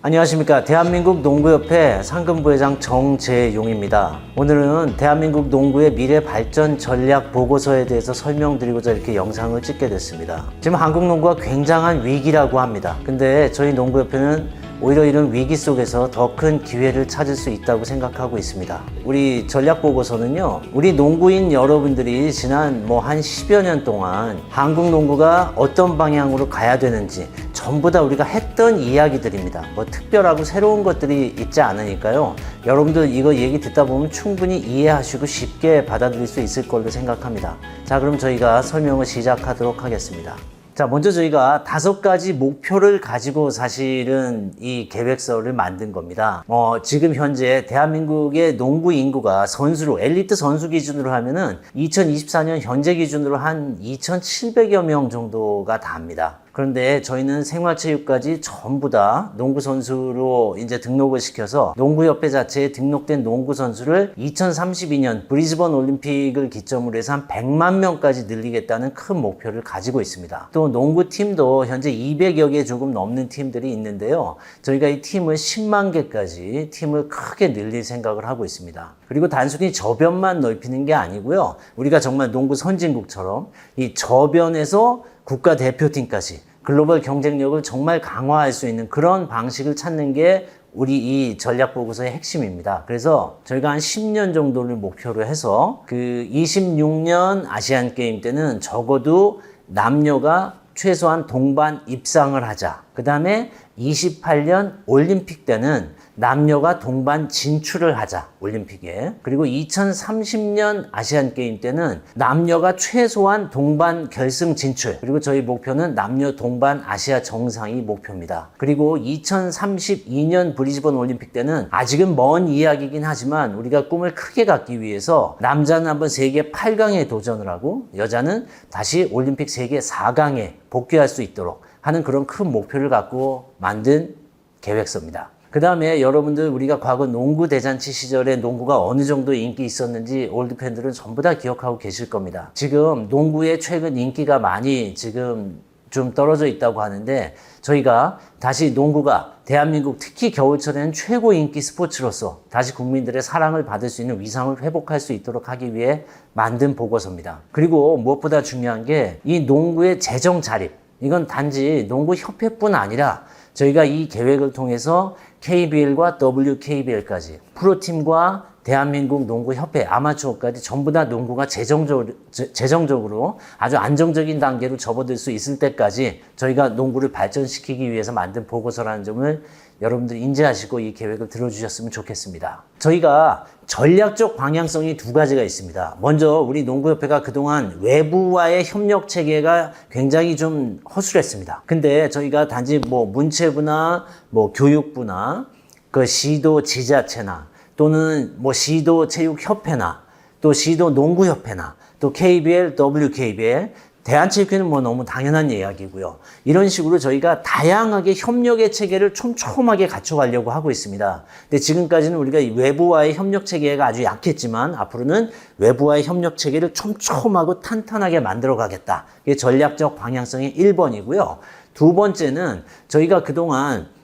안녕하십니까. 대한민국 농구협회 상근부회장 정재용입니다. 오늘은 대한민국 농구의 미래 발전 전략 보고서에 대해서 설명드리고자 이렇게 영상을 찍게 됐습니다. 지금 한국 농구가 굉장한 위기라고 합니다. 근데 저희 농구협회는 오히려 이런 위기 속에서 더 큰 기회를 찾을 수 있다고 생각하고 있습니다. 우리 전략보고서는요, 우리 농구인 여러분들이 지난 한 10여 년 동안 한국 농구가 어떤 방향으로 가야 되는지 전부 다 우리가 했던 이야기들입니다. 특별하고 새로운 것들이 있지 않으니까요. 여러분들 이거 얘기 듣다 보면 충분히 이해하시고 쉽게 받아들일 수 있을 걸로 생각합니다. 자, 그럼 저희가 설명을 시작하도록 하겠습니다. 자, 먼저 저희가 5가지 목표를 가지고 사실은 이 계획서를 만든 겁니다. 지금 현재 대한민국의 농구 인구가 선수로, 엘리트 선수 기준으로 하면은 2024년 현재 기준으로 한 2,700여 명 정도가 답니다. 그런데 저희는 생활체육까지 전부 다 농구선수로 이제 등록을 시켜서 농구협회 자체에 등록된 농구선수를 2032년 브리즈번 올림픽을 기점으로 해서 한 100만 명까지 늘리겠다는 큰 목표를 가지고 있습니다. 또 농구팀도 현재 200여 개 조금 넘는 팀들이 있는데요. 저희가 이 팀을 10만 개까지 팀을 크게 늘릴 생각을 하고 있습니다. 그리고 단순히 저변만 넓히는 게 아니고요. 우리가 정말 농구 선진국처럼 이 저변에서 국가대표팀까지 글로벌 경쟁력을 정말 강화할 수 있는 그런 방식을 찾는 게 우리 이 전략보고서의 핵심입니다. 그래서 저희가 한 10년 정도를 목표로 해서 그 26년 아시안게임 때는 적어도 남녀가 최소한 동반 입상을 하자. 그 다음에 28년 올림픽 때는 남녀가 동반 진출을 하자, 올림픽에. 그리고 2030년 아시안게임 때는 남녀가 최소한 동반 결승 진출. 그리고 저희 목표는 남녀 동반 아시아 정상이 목표입니다. 그리고 2032년 브리즈번 올림픽 때는 아직은 먼 이야기이긴 하지만 우리가 꿈을 크게 갖기 위해서 남자는 한번 세계 8강에 도전을 하고 여자는 다시 올림픽 세계 4강에 복귀할 수 있도록 하는 그런 큰 목표를 갖고 만든 계획서입니다. 그 다음에 여러분들 우리가 과거 농구 대잔치 시절에 농구가 어느 정도 인기 있었는지 올드 팬들은 전부 다 기억하고 계실 겁니다. 지금 농구의 최근 인기가 많이 지금 좀 떨어져 있다고 하는데 저희가 다시 농구가 대한민국 특히 겨울철에는 최고 인기 스포츠로서 다시 국민들의 사랑을 받을 수 있는 위상을 회복할 수 있도록 하기 위해 만든 보고서입니다. 그리고 무엇보다 중요한 게 이 농구의 재정 자립, 이건 단지 농구협회뿐 아니라 저희가 이 계획을 통해서 KBL과 WKBL까지 프로팀과 대한민국 농구협회, 아마추어까지 전부 다 농구가 재정적으로 아주 안정적인 단계로 접어들 수 있을 때까지 저희가 농구를 발전시키기 위해서 만든 보고서라는 점을 여러분들 인지하시고 이 계획을 들어주셨으면 좋겠습니다. 저희가 전략적 방향성이 2가지가 있습니다. 먼저 우리 농구협회가 그동안 외부와의 협력 체계가 굉장히 좀 허술했습니다. 근데 저희가 단지 문체부나 교육부나 그 시도 지자체나 또는 시도 체육협회나 또 시도 농구협회나 또 KBL, WKBL, 대한체육회는 너무 당연한 이야기고요. 이런 식으로 저희가 다양하게 협력의 체계를 촘촘하게 갖춰가려고 하고 있습니다. 근데 지금까지는 우리가 외부와의 협력 체계가 아주 약했지만 앞으로는 외부와의 협력 체계를 촘촘하고 탄탄하게 만들어 가겠다. 이게 전략적 방향성의 1번이고요. 2번째는 저희가 그동안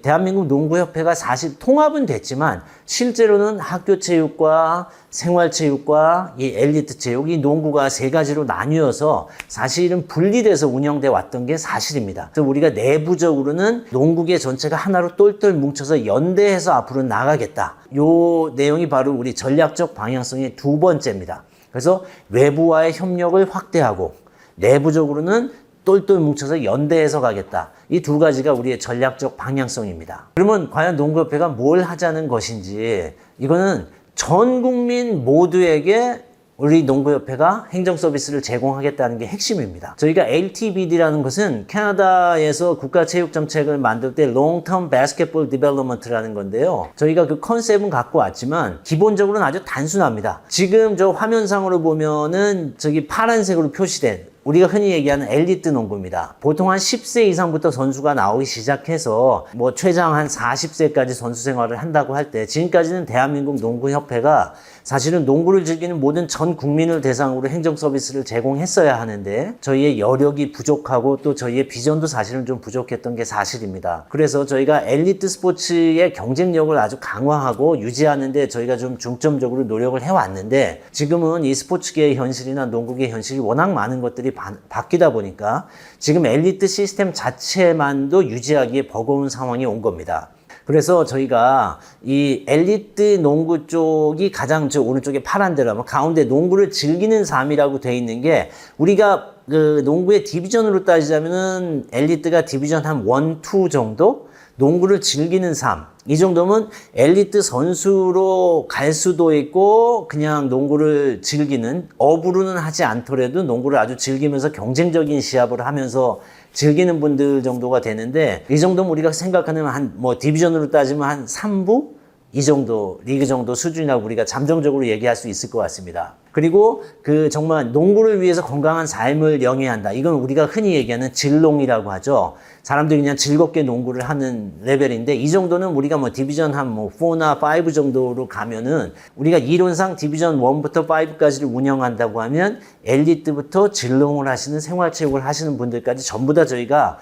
대한민국 농구협회가 사실 통합은 됐지만 실제로는 학교체육과 생활체육과 이 엘리트체육, 이 농구가 3가지로 나뉘어서 사실은 분리돼서 운영돼 왔던 게 사실입니다. 그래서 우리가 내부적으로는 농구계 전체가 하나로 똘똘 뭉쳐서 연대해서 앞으로 나가겠다. 요 내용이 바로 우리 전략적 방향성의 2번째입니다. 그래서 외부와의 협력을 확대하고 내부적으로는 똘똘 뭉쳐서 연대해서 가겠다. 이 2가지가 우리의 전략적 방향성입니다. 그러면 과연 농구협회가 뭘 하자는 것인지, 이거는 전 국민 모두에게 우리 농구협회가 행정 서비스를 제공하겠다는 게 핵심입니다. 저희가 LTBD라는 것은 캐나다에서 국가체육정책을 만들 때 Long Term Basketball Development라는 건데요. 저희가 그 컨셉은 갖고 왔지만 기본적으로는 아주 단순합니다. 지금 저 화면상으로 보면은 저기 파란색으로 표시된 우리가 흔히 얘기하는 엘리트 농구입니다. 보통 한 10세 이상부터 선수가 나오기 시작해서 뭐 최장 한 40세까지 선수 생활을 한다고 할 때 지금까지는 대한민국 농구협회가 사실은 농구를 즐기는 모든 전 국민을 대상으로 행정 서비스를 제공했어야 하는데 저희의 여력이 부족하고 또 저희의 비전도 사실은 좀 부족했던 게 사실입니다. 그래서 저희가 엘리트 스포츠의 경쟁력을 아주 강화하고 유지하는데 저희가 좀 중점적으로 노력을 해왔는데 지금은 이 스포츠계의 현실이나 농구계의 현실이 워낙 많은 것들이 바뀌다 보니까 지금 엘리트 시스템 자체만도 유지하기에 버거운 상황이 온 겁니다. 그래서 저희가 이 엘리트 농구 쪽이 가장 저 오른쪽에 파란 데라면 가운데 농구를 즐기는 삶이라고 돼 있는 게 우리가 그 농구의 디비전으로 따지자면은 엘리트가 디비전 한 1, 2 정도? 농구를 즐기는 삶. 이 정도면 엘리트 선수로 갈 수도 있고 그냥 농구를 즐기는 업으로는 하지 않더라도 농구를 아주 즐기면서 경쟁적인 시합을 하면서 즐기는 분들 정도가 되는데 이 정도면 우리가 생각하는 한 뭐 디비전으로 따지면 한 3부? 이 정도 리그 정도 수준이라고 우리가 잠정적으로 얘기할 수 있을 것 같습니다. 그리고 그 정말 농구를 위해서 건강한 삶을 영위한다. 이건 우리가 흔히 얘기하는 진농이라고 하죠. 사람들이 그냥 즐겁게 농구를 하는 레벨인데 이 정도는 우리가 뭐 디비전 한 뭐 4나 5 정도로 가면은 우리가 이론상 디비전 1부터 5까지를 운영한다고 하면 엘리트부터 진농을 하시는 생활체육을 하시는 분들까지 전부 다 저희가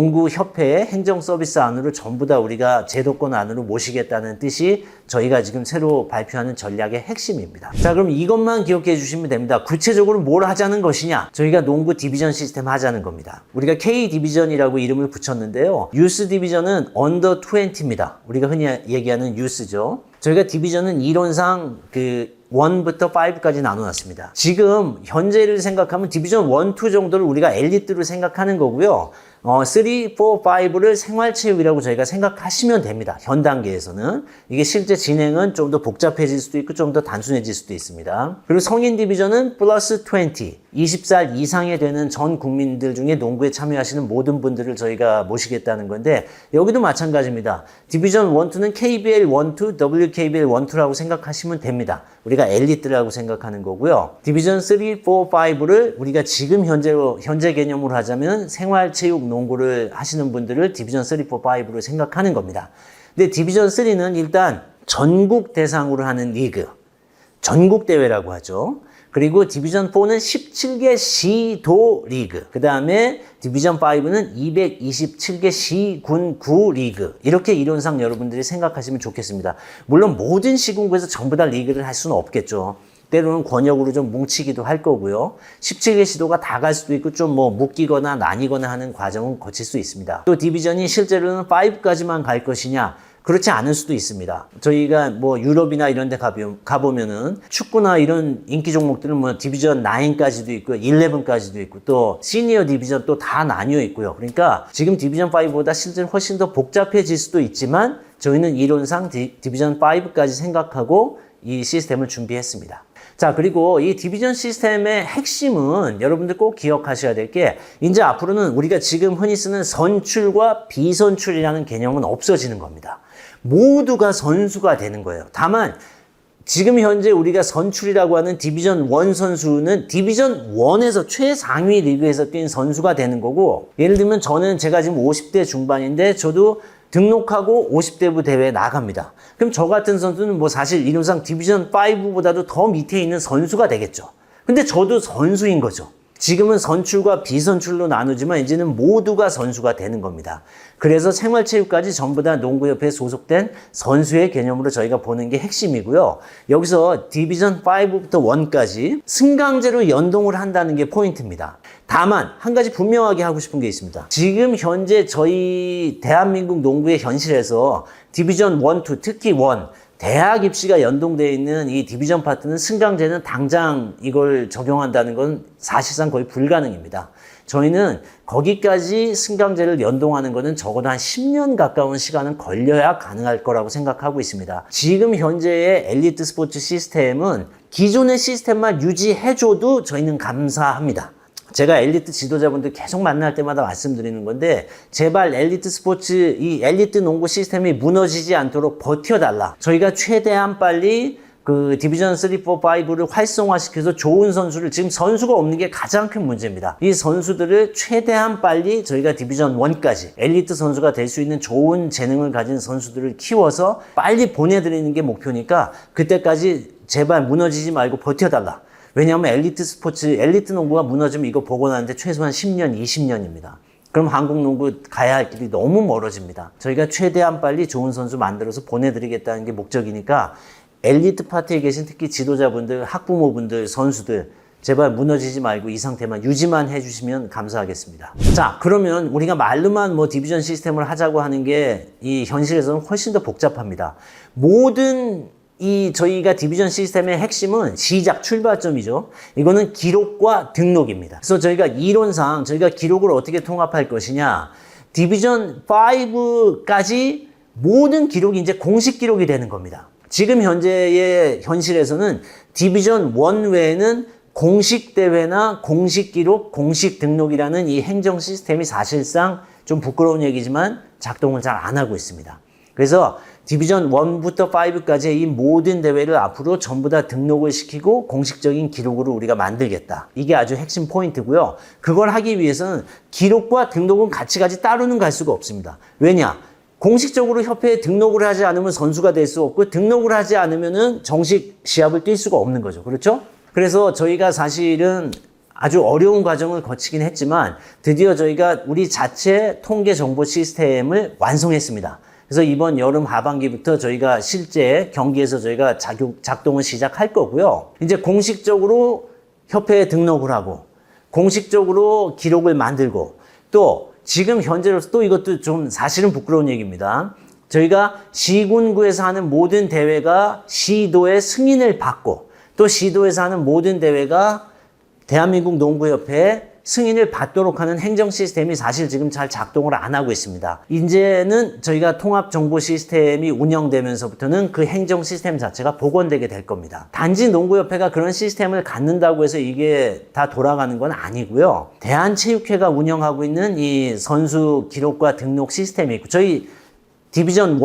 농구협회의 행정 서비스 안으로 전부 다 우리가 제도권 안으로 모시겠다는 뜻이 저희가 지금 새로 발표하는 전략의 핵심입니다. 자, 그럼 이것만 기억해 주시면 됩니다. 구체적으로 뭘 하자는 것이냐? 저희가 농구 디비전 시스템 하자는 겁니다. 우리가 K 디비전이라고 이름을 붙였는데요. 유스 디비전은 언더 20입니다. 우리가 흔히 얘기하는 유스죠. 저희가 디비전은 이론상 그 1부터 5까지 나눠놨습니다. 지금 현재를 생각하면 디비전 1, 2 정도를 우리가 엘리트로 생각하는 거고요. 3, 4, 5를 생활체육이라고 저희가 생각하시면 됩니다. 현 단계에서는. 이게 실제 진행은 좀 더 복잡해질 수도 있고 좀 더 단순해질 수도 있습니다. 그리고 성인 디비전은 플러스 20, 20살 이상이 되는 전 국민들 중에 농구에 참여하시는 모든 분들을 저희가 모시겠다는 건데 여기도 마찬가지입니다. 디비전 1, 2는 KBL 1, 2, WKBL 1, 2라고 생각하시면 됩니다. 우리가 엘리트라고 생각하는 거고요. 디비전 3, 4, 5를 우리가 지금 현재 개념으로 하자면 생활체육 농구를 하시는 분들을 디비전 3, 4, 5로 생각하는 겁니다. 근데 디비전 3는 일단 전국 대상으로 하는 리그, 전국 대회라고 하죠. 그리고 디비전 4는 17개 시도 리그, 그 다음에 디비전 5는 227개 시군 구 리그, 이렇게 이론상 여러분들이 생각하시면 좋겠습니다. 물론 모든 시군구에서 전부 다 리그를 할 수는 없겠죠. 때로는 권역으로 좀 뭉치기도 할 거고요. 17개 시도가 다 갈 수도 있고 좀 뭐 묶이거나 나뉘거나 하는 과정은 거칠 수 있습니다. 또 디비전이 실제로는 5까지만 갈 것이냐? 그렇지 않을 수도 있습니다. 저희가 뭐 유럽이나 이런 데 가보면은 축구나 이런 인기 종목들은 뭐 디비전 9까지도 있고 11까지도 있고 또 시니어 디비전 또 다 나뉘어 있고요. 그러니까 지금 디비전 5보다 실제로 훨씬 더 복잡해질 수도 있지만 저희는 이론상 디비전 5까지 생각하고 이 시스템을 준비했습니다. 자, 그리고 이 디비전 시스템의 핵심은 여러분들 꼭 기억하셔야 될 게 이제 앞으로는 우리가 지금 흔히 쓰는 선출과 비선출이라는 개념은 없어지는 겁니다. 모두가 선수가 되는 거예요. 다만 지금 현재 우리가 선출이라고 하는 디비전 1 선수는 디비전 1에서 최상위 리그에서 뛴 선수가 되는 거고 예를 들면 제가 지금 50대 중반인데 저도 등록하고 50대부 대회에 나갑니다. 그럼 저 같은 선수는 뭐 사실 이론상 디비전 5보다도 더 밑에 있는 선수가 되겠죠. 근데 저도 선수인 거죠. 지금은 선출과 비선출로 나누지만 이제는 모두가 선수가 되는 겁니다. 그래서 생활체육까지 전부 다 농구협회에 소속된 선수의 개념으로 저희가 보는 게 핵심이고요. 여기서 디비전 5부터 1까지 승강제로 연동을 한다는 게 포인트입니다. 다만 한 가지 분명하게 하고 싶은 게 있습니다. 지금 현재 저희 대한민국 농구의 현실에서 디비전 1, 2, 특히 1, 대학 입시가 연동되어 있는 이 디비전 파트는 승강제는 당장 이걸 적용한다는 건 사실상 거의 불가능입니다. 저희는 거기까지 승강제를 연동하는 것은 적어도 한 10년 가까운 시간은 걸려야 가능할 거라고 생각하고 있습니다. 지금 현재의 엘리트 스포츠 시스템은 기존의 시스템만 유지해줘도 저희는 감사합니다. 제가 엘리트 지도자분들 계속 만날 때마다 말씀드리는 건데 제발 엘리트 스포츠, 이 엘리트 농구 시스템이 무너지지 않도록 버텨달라. 저희가 최대한 빨리 그 디비전 3, 4, 5를 활성화시켜서 좋은 선수를, 지금 선수가 없는 게 가장 큰 문제입니다. 이 선수들을 최대한 빨리 저희가 디비전 1까지 엘리트 선수가 될 수 있는 좋은 재능을 가진 선수들을 키워서 빨리 보내드리는 게 목표니까 그때까지 제발 무너지지 말고 버텨달라. 왜냐하면 엘리트 스포츠, 엘리트 농구가 무너지면 이거 보고 나는데 최소한 10년, 20년입니다. 그럼 한국 농구 가야 할 길이 너무 멀어집니다. 저희가 최대한 빨리 좋은 선수 만들어서 보내드리겠다는 게 목적이니까 엘리트 파트에 계신 특히 지도자분들, 학부모분들, 선수들 제발 무너지지 말고 이 상태만 유지만 해주시면 감사하겠습니다. 자, 그러면 우리가 말로만 뭐 디비전 시스템을 하자고 하는 게 이 현실에서는 훨씬 더 복잡합니다. 모든 저희가 디비전 시스템의 핵심은 시작, 출발점이죠. 이거는 기록과 등록입니다. 그래서 저희가 이론상 저희가 기록을 어떻게 통합할 것이냐. 디비전 5까지 모든 기록이 이제 공식 기록이 되는 겁니다. 지금 현재의 현실에서는 디비전 1 외에는 공식 대회나 공식 기록, 공식 등록이라는 이 행정 시스템이 사실상 좀 부끄러운 얘기지만 작동을 잘 안 하고 있습니다. 그래서 디비전 1부터 5까지의 이 모든 대회를 앞으로 전부 다 등록을 시키고 공식적인 기록으로 우리가 만들겠다. 이게 아주 핵심 포인트고요. 그걸 하기 위해서는 기록과 등록은 같이 따로는 갈 수가 없습니다. 왜냐? 공식적으로 협회에 등록을 하지 않으면 선수가 될 수 없고 등록을 하지 않으면은 정식 시합을 뛸 수가 없는 거죠. 그렇죠? 그래서 저희가 사실은 아주 어려운 과정을 거치긴 했지만 드디어 저희가 우리 자체 통계 정보 시스템을 완성했습니다. 그래서 이번 여름 하반기부터 저희가 실제 경기에서 저희가 작동을 시작할 거고요. 이제 공식적으로 협회에 등록을 하고 공식적으로 기록을 만들고 또 지금 현재로서 또 이것도 좀 사실은 부끄러운 얘기입니다. 저희가 시군구에서 하는 모든 대회가 시도의 승인을 받고 또 시도에서 하는 모든 대회가 대한민국 농구협회에 승인을 받도록 하는 행정 시스템이 사실 지금 잘 작동을 안 하고 있습니다. 이제는 저희가 통합 정보 시스템이 운영되면서부터는 그 행정 시스템 자체가 복원되게 될 겁니다. 단지 농구협회가 그런 시스템을 갖는다고 해서 이게 다 돌아가는 건 아니고요. 대한체육회가 운영하고 있는 이 선수 기록과 등록 시스템이 있고 저희 디비전 1,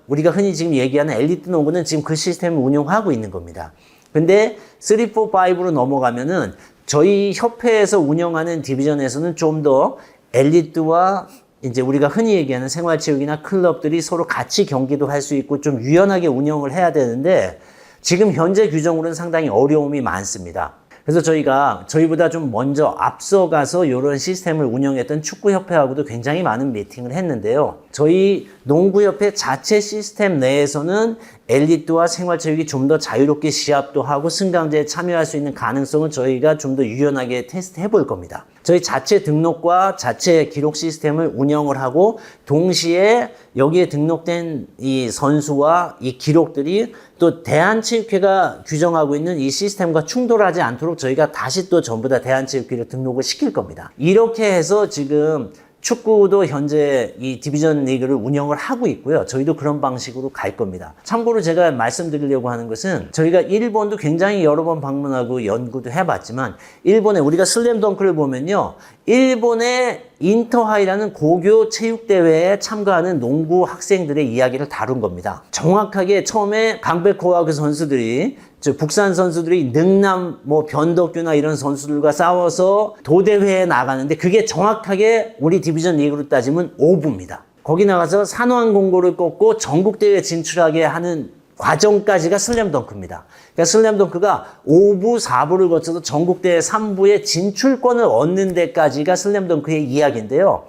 우리가 흔히 지금 얘기하는 엘리트 농구는 지금 그 시스템을 운영하고 있는 겁니다. 근데 3, 4, 5로 넘어가면은 저희 협회에서 운영하는 디비전에서는 좀 더 엘리트와 이제 우리가 흔히 얘기하는 생활체육이나 클럽들이 서로 같이 경기도 할 수 있고 좀 유연하게 운영을 해야 되는데 지금 현재 규정으로는 상당히 어려움이 많습니다. 그래서 저희보다 좀 먼저 앞서가서 이런 시스템을 운영했던 축구협회하고도 굉장히 많은 미팅을 했는데요. 저희 농구협회 자체 시스템 내에서는 엘리트와 생활체육이 좀 더 자유롭게 시합도 하고 승강제에 참여할 수 있는 가능성을 저희가 좀 더 유연하게 테스트해 볼 겁니다. 저희 자체 등록과 자체 기록 시스템을 운영을 하고 동시에 여기에 등록된 이 선수와 이 기록들이 또 대한체육회가 규정하고 있는 이 시스템과 충돌하지 않도록 저희가 다시 또 전부 다 대한체육회로 등록을 시킬 겁니다. 이렇게 해서 지금 축구도 현재 이 디비전 리그를 운영을 하고 있고요. 저희도 그런 방식으로 갈 겁니다. 참고로 제가 말씀드리려고 하는 것은 저희가 일본도 굉장히 여러 번 방문하고 연구도 해봤지만 일본에 우리가 슬램덩크를 보면요. 일본의 인터하이라는 고교 체육대회에 참가하는 농구 학생들의 이야기를 다룬 겁니다. 정확하게 처음에 강백호와 그 선수들이 북산 선수들이 능남, 변덕규나 이런 선수들과 싸워서 도대회에 나가는데 그게 정확하게 우리 디비전 리그로 따지면 5부입니다. 거기 나가서 산호항공고를 꺾고 전국대회에 진출하게 하는 과정까지가 슬램덩크입니다. 그러니까 슬램덩크가 5부, 4부를 거쳐서 전국대회 3부에 진출권을 얻는 데까지가 슬램덩크의 이야기인데요.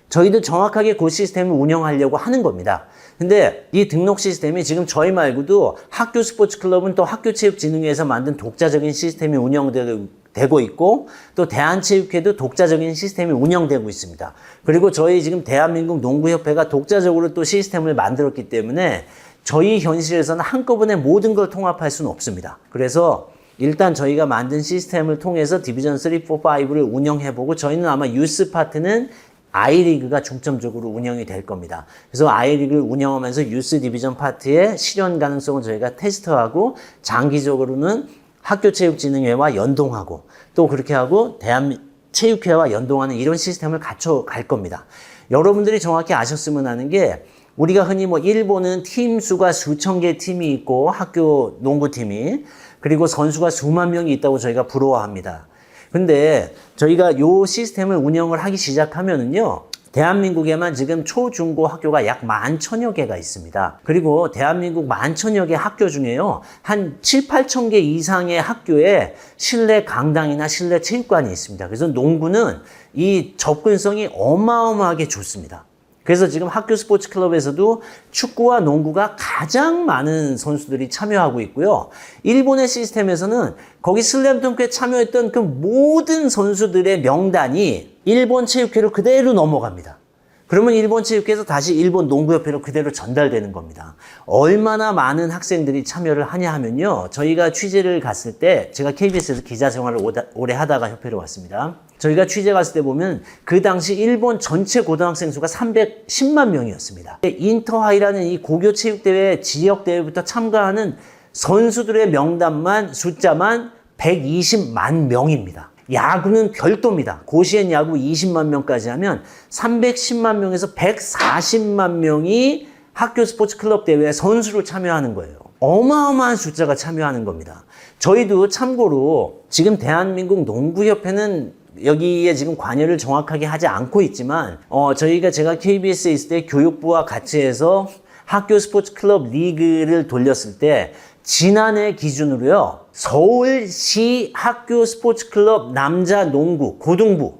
저희도 정확하게 그 시스템을 운영하려고 하는 겁니다. 근데 이 등록 시스템이 지금 저희 말고도 학교 스포츠 클럽은 또 학교체육진흥회에서 만든 독자적인 시스템이 운영되고 있고 또 대한체육회도 독자적인 시스템이 운영되고 있습니다. 그리고 저희 지금 대한민국 농구협회가 독자적으로 또 시스템을 만들었기 때문에 저희 현실에서는 한꺼번에 모든 걸 통합할 수는 없습니다. 그래서 일단 저희가 만든 시스템을 통해서 디비전 3, 4, 5를 운영해보고 저희는 아마 유스 파트는 아이리그가 중점적으로 운영이 될 겁니다. 그래서 아이리그를 운영하면서 유스 디비전 파트의 실현 가능성을 저희가 테스트하고 장기적으로는 학교체육진흥회와 연동하고 또 그렇게 하고 대한체육회와 연동하는 이런 시스템을 갖춰갈 겁니다. 여러분들이 정확히 아셨으면 하는 게 우리가 흔히 뭐 일본은 팀 수가 수천 개 팀이 있고 학교 농구팀이 그리고 선수가 수만 명이 있다고 저희가 부러워합니다. 근데 저희가 요 시스템을 운영을 하기 시작하면은요. 대한민국에만 지금 초, 중, 고 학교가 약 11,000여 개가 있습니다. 그리고 대한민국 11,000여 개 학교 중에요. 한 7, 8천 개 이상의 학교에 실내 강당이나 실내 체육관이 있습니다. 그래서 농구는 이 접근성이 어마어마하게 좋습니다. 그래서 지금 학교 스포츠 클럽에서도 축구와 농구가 가장 많은 선수들이 참여하고 있고요. 일본의 시스템에서는 거기 슬램덩크에 참여했던 그 모든 선수들의 명단이 일본 체육회로 그대로 넘어갑니다. 그러면 일본 체육회에서 다시 일본 농구협회로 그대로 전달되는 겁니다. 얼마나 많은 학생들이 참여를 하냐 하면요. 저희가 취재를 갔을 때 제가 KBS에서 기자 생활을 오래 하다가 협회로 왔습니다. 저희가 취재 갔을 때 보면 그 당시 일본 전체 고등학생 수가 310만 명이었습니다. 인터하이라는 이 고교 체육대회, 지역대회부터 참가하는 선수들의 명단만 숫자만 120만 명입니다. 야구는 별도입니다. 고시엔 야구 20만 명까지 하면 310만 명에서 140만 명이 학교 스포츠 클럽 대회에 선수로 참여하는 거예요. 어마어마한 숫자가 참여하는 겁니다. 저희도 참고로 지금 대한민국 농구협회는 여기에 지금 관여를 정확하게 하지 않고 있지만 제가 KBS에 있을 때 교육부와 같이 해서 학교 스포츠 클럽 리그를 돌렸을 때 지난해 기준으로요. 서울시 학교 스포츠 클럽 남자 농구 고등부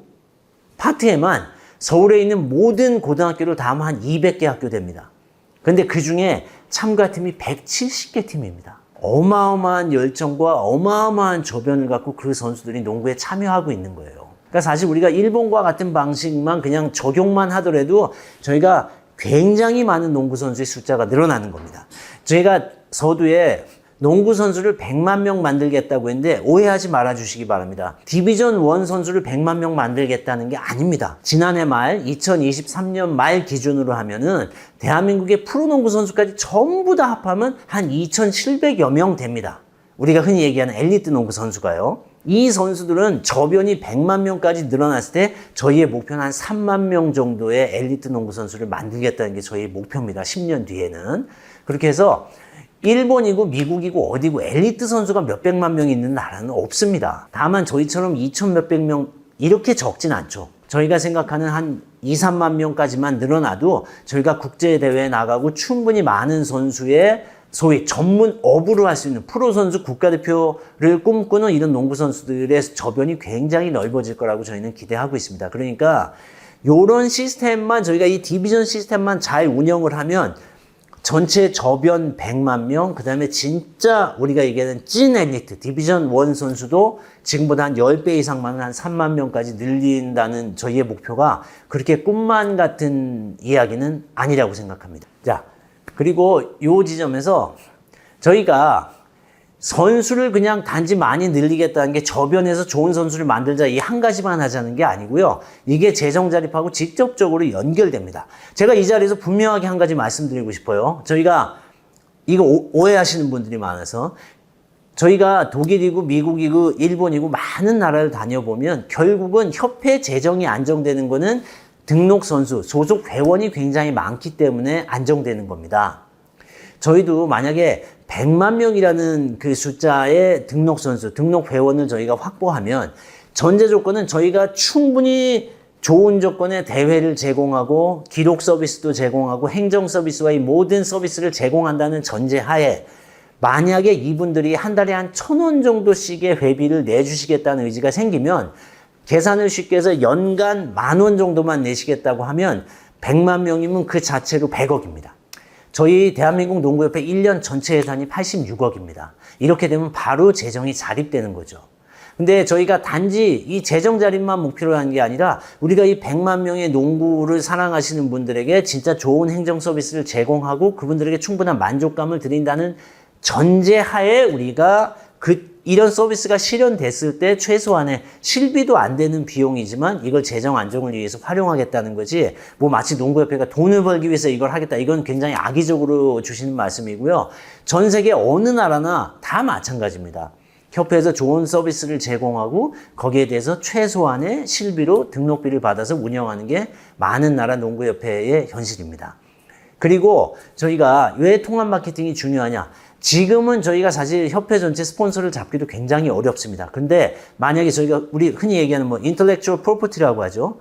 파트에만 서울에 있는 모든 고등학교를 다 하면 한 200개 학교 됩니다. 근데 그 중에 참가팀이 170개 팀입니다. 어마어마한 열정과 어마어마한 저변을 갖고 그 선수들이 농구에 참여하고 있는 거예요. 그러니까 사실 우리가 일본과 같은 방식만 그냥 적용만 하더라도 저희가 굉장히 많은 농구 선수의 숫자가 늘어나는 겁니다. 저희가 서두에 농구 선수를 100만 명 만들겠다고 했는데 오해하지 말아 주시기 바랍니다. 디비전 1 선수를 100만 명 만들겠다는 게 아닙니다. 지난해 말 2023년 말 기준으로 하면은 대한민국의 프로농구 선수까지 전부 다 합하면 한 2,700여 명 됩니다. 우리가 흔히 얘기하는 엘리트 농구 선수가요. 이 선수들은 저변이 100만 명까지 늘어났을 때 저희의 목표는 한 3만 명 정도의 엘리트 농구 선수를 만들겠다는 게 저희의 목표입니다. 10년 뒤에는. 그렇게 해서 일본이고 미국이고 어디고 엘리트 선수가 몇백만 명이 있는 나라는 없습니다. 다만 저희처럼 2천 몇백 명 이렇게 적진 않죠. 저희가 생각하는 한 2, 3만 명까지만 늘어나도 저희가 국제대회에 나가고 충분히 많은 선수의 소위 전문 업으로 할 수 있는 프로 선수 국가대표를 꿈꾸는 이런 농구 선수들의 저변이 굉장히 넓어질 거라고 저희는 기대하고 있습니다. 그러니까 이런 시스템만 저희가 이 디비전 시스템만 잘 운영을 하면 전체 저변 100만 명, 그 다음에 진짜 우리가 얘기하는 찐 엘리트, 디비전 1 선수도 지금보다 한 10배 이상 많은 한 3만 명까지 늘린다는 저희의 목표가 그렇게 꿈만 같은 이야기는 아니라고 생각합니다. 자, 그리고 이 지점에서 저희가 선수를 그냥 단지 많이 늘리겠다는 게 저변에서 좋은 선수를 만들자 이 한 가지만 하자는 게 아니고요. 이게 재정 자립하고 직접적으로 연결됩니다. 제가 이 자리에서 분명하게 한 가지 말씀드리고 싶어요. 저희가 이거 오해하시는 분들이 많아서 저희가 독일이고 미국이고 일본이고 많은 나라를 다녀보면 결국은 협회 재정이 안정되는 거는 등록 선수, 소속 회원이 굉장히 많기 때문에 안정되는 겁니다. 저희도 만약에 100만 명이라는 그 숫자의 등록 선수, 등록 회원을 저희가 확보하면 전제 조건은 저희가 충분히 좋은 조건의 대회를 제공하고 기록 서비스도 제공하고 행정 서비스와 이 모든 서비스를 제공한다는 전제하에 만약에 이분들이 한 달에 한 1,000원 정도씩의 회비를 내주시겠다는 의지가 생기면 계산을 쉽게 해서 연간 10,000원 정도만 내시겠다고 하면 100만 명이면 그 자체로 100억입니다. 저희 대한민국 농구협회 1년 전체 예산이 86억입니다. 이렇게 되면 바로 재정이 자립되는 거죠. 근데 저희가 단지 이 재정 자립만 목표로 하는 게 아니라 우리가 이 100만 명의 농구를 사랑하시는 분들에게 진짜 좋은 행정 서비스를 제공하고 그분들에게 충분한 만족감을 드린다는 전제하에 우리가 이런 서비스가 실현됐을 때 최소한의 실비도 안 되는 비용이지만 이걸 재정 안정을 위해서 활용하겠다는 거지 뭐 마치 농구협회가 돈을 벌기 위해서 이걸 하겠다 이건 굉장히 악의적으로 주시는 말씀이고요. 전 세계 어느 나라나 다 마찬가지입니다. 협회에서 좋은 서비스를 제공하고 거기에 대해서 최소한의 실비로 등록비를 받아서 운영하는 게 많은 나라 농구협회의 현실입니다. 그리고 저희가 왜 통합 마케팅이 중요하냐? 지금은 저희가 사실 협회 전체 스폰서를 잡기도 굉장히 어렵습니다. 근데 만약에 저희가 우리 흔히 얘기하는 뭐 intellectual property라고 하죠.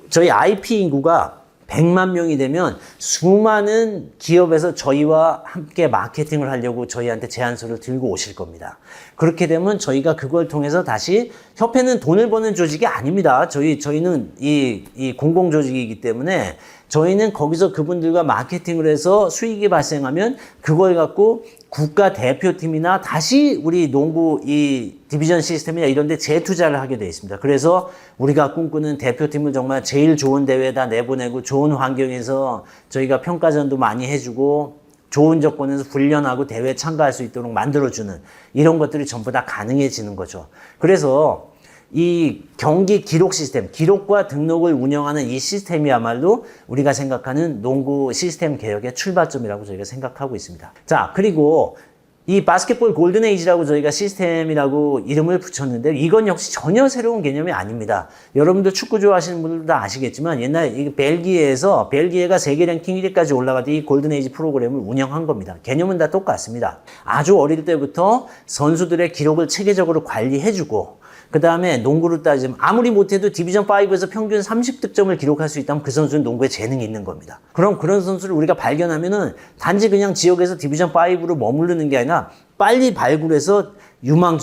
저희 IP 인구가 100만 명이 되면 수많은 기업에서 저희와 함께 마케팅을 하려고 저희한테 제안서를 들고 오실 겁니다. 그렇게 되면 저희가 그걸 통해서 다시 협회는 돈을 버는 조직이 아닙니다. 저희는 이 공공조직이기 때문에 저희는 거기서 그분들과 마케팅을 해서 수익이 발생하면 그걸 갖고 국가 대표팀이나 다시 우리 농구 이 디비전 시스템이나 이런 데 재투자를 하게 되어 있습니다. 그래서 우리가 꿈꾸는 대표팀을 정말 제일 좋은 대회에다 내보내고 좋은 환경에서 저희가 평가전도 많이 해주고 좋은 조건에서 훈련하고 대회에 참가할 수 있도록 만들어주는 이런 것들이 전부 다 가능해지는 거죠. 그래서 이 경기 기록 시스템, 기록과 등록을 운영하는 이 시스템이야말로 우리가 생각하는 농구 시스템 개혁의 출발점이라고 저희가 생각하고 있습니다. 자, 그리고 이 바스켓볼 골든 에이지라고 저희가 시스템이라고 이름을 붙였는데 이건 역시 전혀 새로운 개념이 아닙니다. 여러분들 축구 좋아하시는 분들도 다 아시겠지만 옛날 벨기에가 세계 랭킹 1위까지 올라가던 이 골든 에이지 프로그램을 운영한 겁니다. 개념은 다 똑같습니다. 아주 어릴 때부터 선수들의 기록을 체계적으로 관리해주고 그 다음에 농구를 따지면 아무리 못해도 디비전 5에서 평균 30득점을 기록할 수 있다면 그 선수는 농구에 재능이 있는 겁니다. 그럼 그런 선수를 우리가 발견하면은 단지 그냥 지역에서 디비전 5로 머무르는 게 아니라 빨리 발굴해서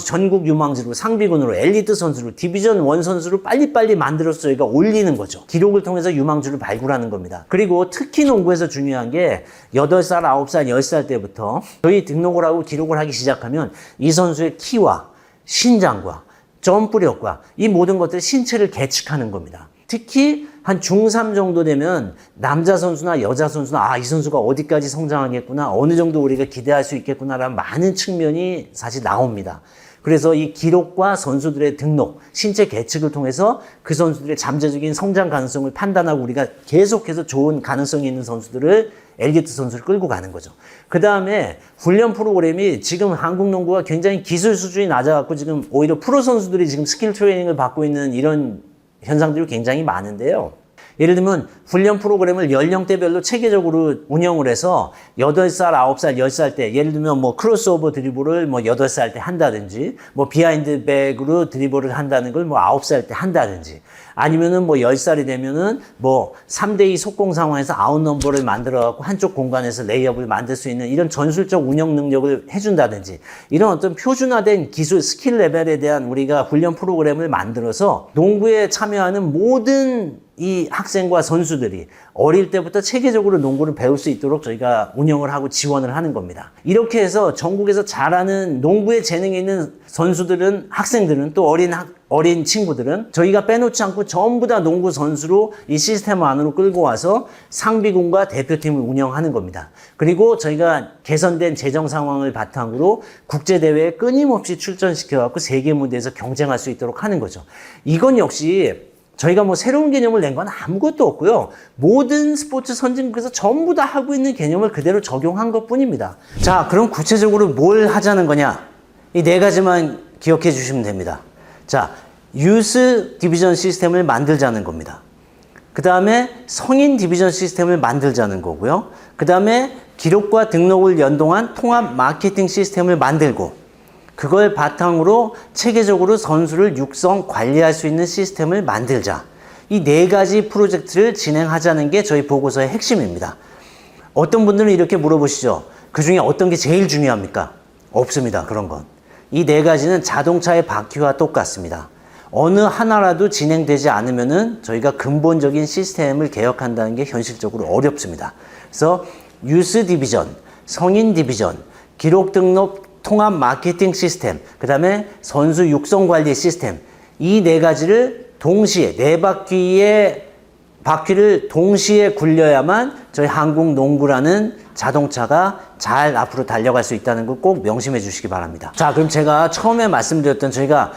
전국 유망주로 상비군으로 엘리트 선수로 디비전 1 선수로 빨리빨리 만들어서 저희가 올리는 거죠. 기록을 통해서 유망주를 발굴하는 겁니다. 그리고 특히 농구에서 중요한 게 8살, 9살, 10살 때부터 저희 등록을 하고 기록을 하기 시작하면 이 선수의 키와 신장과 점프력과 이 모든 것들 신체를 계측하는 겁니다. 특히 한 중3 정도 되면 남자 선수나 여자 선수나 이 선수가 어디까지 성장하겠구나, 어느 정도 우리가 기대할 수 있겠구나라는 많은 측면이 사실 나옵니다. 그래서 이 기록과 선수들의 등록, 신체 계측을 통해서 그 선수들의 잠재적인 성장 가능성을 판단하고 우리가 계속해서 좋은 가능성이 있는 선수들을 엘리트 선수를 끌고 가는 거죠. 그 다음에 훈련 프로그램이 지금 한국 농구가 굉장히 기술 수준이 낮아갖고 지금 오히려 프로 선수들이 지금 스킬 트레이닝을 받고 있는 이런 현상들이 굉장히 많은데요. 예를 들면 훈련 프로그램을 연령대별로 체계적으로 운영을 해서 8살, 9살, 10살 때 예를 들면 뭐 크로스오버 드리블을 뭐 8살 때 한다든지 뭐 비하인드 백으로 드리블을 한다는 걸 뭐 9살 때 한다든지 아니면은 뭐 10살이 되면은 뭐 3대2 속공 상황에서 아웃 넘버를 만들어 갖고 한쪽 공간에서 레이업을 만들 수 있는 이런 전술적 운영 능력을 해준다든지 이런 어떤 표준화된 기술 스킬 레벨에 대한 우리가 훈련 프로그램을 만들어서 농구에 참여하는 모든 이 학생과 선수들이 어릴 때부터 체계적으로 농구를 배울 수 있도록 저희가 운영을 하고 지원을 하는 겁니다. 이렇게 해서 전국에서 잘하는 농구에 재능이 있는 선수들은, 학생들은 또 어린 친구들은 저희가 빼놓지 않고 전부 다 농구 선수로 이 시스템 안으로 끌고 와서 상비군과 대표팀을 운영하는 겁니다. 그리고 저희가 개선된 재정 상황을 바탕으로 국제대회에 끊임없이 출전시켜갖고 세계 무대에서 경쟁할 수 있도록 하는 거죠. 이건 역시 저희가 뭐 새로운 개념을 낸 건 아무것도 없고요. 모든 스포츠 선진국에서 전부 다 하고 있는 개념을 그대로 적용한 것 뿐입니다. 자, 그럼 구체적으로 뭘 하자는 거냐? 이 4가지만 기억해 주시면 됩니다. 자, 유스 디비전 시스템을 만들자는 겁니다. 그 다음에 성인 디비전 시스템을 만들자는 거고요. 그 다음에 기록과 등록을 연동한 통합 마케팅 시스템을 만들고 그걸 바탕으로 체계적으로 선수를 육성, 관리할 수 있는 시스템을 만들자. 이 4가지 프로젝트를 진행하자는 게 저희 보고서의 핵심입니다. 어떤 분들은 이렇게 물어보시죠. 그 중에 어떤 게 제일 중요합니까? 없습니다. 그런 건. 이 4가지는 자동차의 바퀴와 똑같습니다. 어느 하나라도 진행되지 않으면은 저희가 근본적인 시스템을 개혁한다는 게 현실적으로 어렵습니다. 그래서 유스 디비전, 성인 디비전, 기록 등록 통합 마케팅 시스템, 그 다음에 선수 육성 관리 시스템, 이 4가지를 동시에 4바퀴를 동시에 굴려야만 저희 한국 농구라는 자동차가 잘 앞으로 달려갈 수 있다는 걸 꼭 명심해 주시기 바랍니다. 자, 그럼 제가 처음에 말씀드렸던 제가